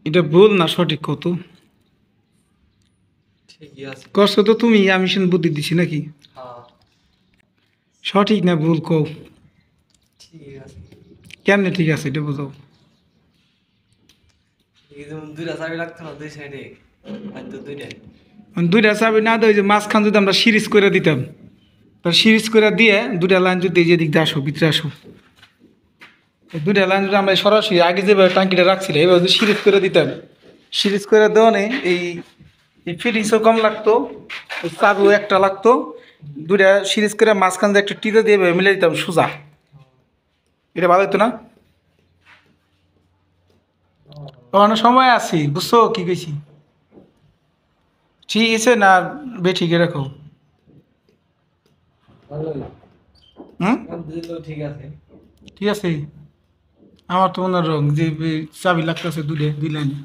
এটা ভুল না সঠিক কত? ঠিকই আছে। কষ্ট তো তুমি, আমি শুনে বুদ্ধি দিছি নাকি? হ্যাঁ সঠিক না ভুল কও? ঠিক আছে। কেমনে ঠিক আছে এটা বোঝাও। এই যেমন দুইটা চাবি লাগতো না দুই সাইডে, আর তো দুইটাই। দুইটা চাবি না দেয়, যে মাঝখান যদি আমরা সিরিজ করে দিতাম, তার সিরিজ করে দিয়ে দুটা লাইন যদি এই যে দিক দিয়ে আসো, ভিতরে আসো, এই দুটা লাইন যদি আমরা সরাসরি আগে যেভাবে টাঙ্কিটা রাখছিল এভাবে যদি সিরিজ করে দিতাম, সিরিজ করে দেওয়া নেই এই এই ফিটিংসও কম লাগতো, চাবিও একটা লাগতো, দুটা সিরিজ করে মাঝখান দিয়ে একটা টিতে দিয়ে এভাবে মিলে দিতাম সোজা, এটা ভালো হতো না? অনেক সময় আছি, বুঝছো কি কইছি? ঠিক আছে না ঠিক রাখো? ভালোই। হুম, দিলেও ঠিক আছে। ঠিক আছে। আমার তো মনে হয় রং যে চাবি লাগতেছে দুই লাইনে,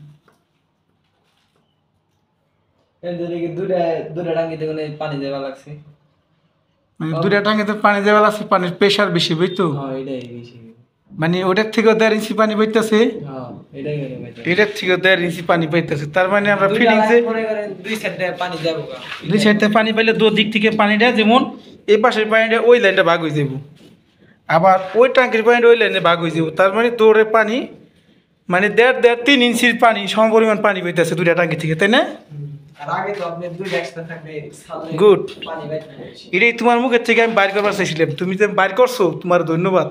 এদিকে দুইটা দুইটা টাঙ্গিতে কোনো পানি দেওয়া লাগছে। মানে দুইটা টাঙ্গিতে পানি দেওয়া আছে, পানির প্রেশার বেশি বুঝতো, হ্যাঁ এটাই বেশি। মানে ওটার থেকেও 1.5 ইঞ্চি পানি পাইতেছে, হ্যাঁ এটাই হলো ভাই। এটার থেকেও 1.5 ইঞ্চি পানি পাইতেছে, তার মানে আমরা দুইটা ফিটিংসে লাইন মনে করেন দুই সাইডে পানি দেবো গা। দুই সাইড থেকে পানি পাইলে দিক থেকে পানিটা যেমন এই পাশের পানিটা ওই লাইনটা ভাগ হয়ে যাব, আবার ওই ট্যাঙ্কির পানিটা ওই লাইনে ভাগ হয়ে যাব, তার মানে তোরে পানি মানে 1.5-3 ইঞ্চির পানি সমপরিমাণ পানি পাইতেছে দুইটা ট্যাঙ্কি থেকে, তাই না? আর আগে তো আপনি দুইটা একসাথে থাকলে ছাদে গুড, পানি বাইতে বেশি। এটাই তোমার মুখের থেকে আমি বাইর করবার চাইছিলাম, তুমি যে বাইর করছো তোমার ধন্যবাদ,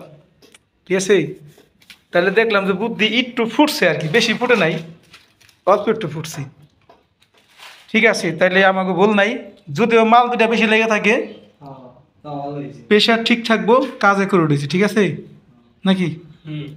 ঠিক আছে? তাহলে দেখলাম যে বুদ্ধি একটু ফুটছে আর কি, বেশি ফুটে নাই, অল্প একটু ফুটছি, ঠিক আছে? তাহলে আমাকে ভুল নাই, যদিও মাল দুটা বেশি লেগে থাকে, হ্যাঁ তা ভালো হয়েছে। প্রেশার ঠিক থাকবো, কাজে করে উঠেছি, ঠিক আছে নাকি? হুম।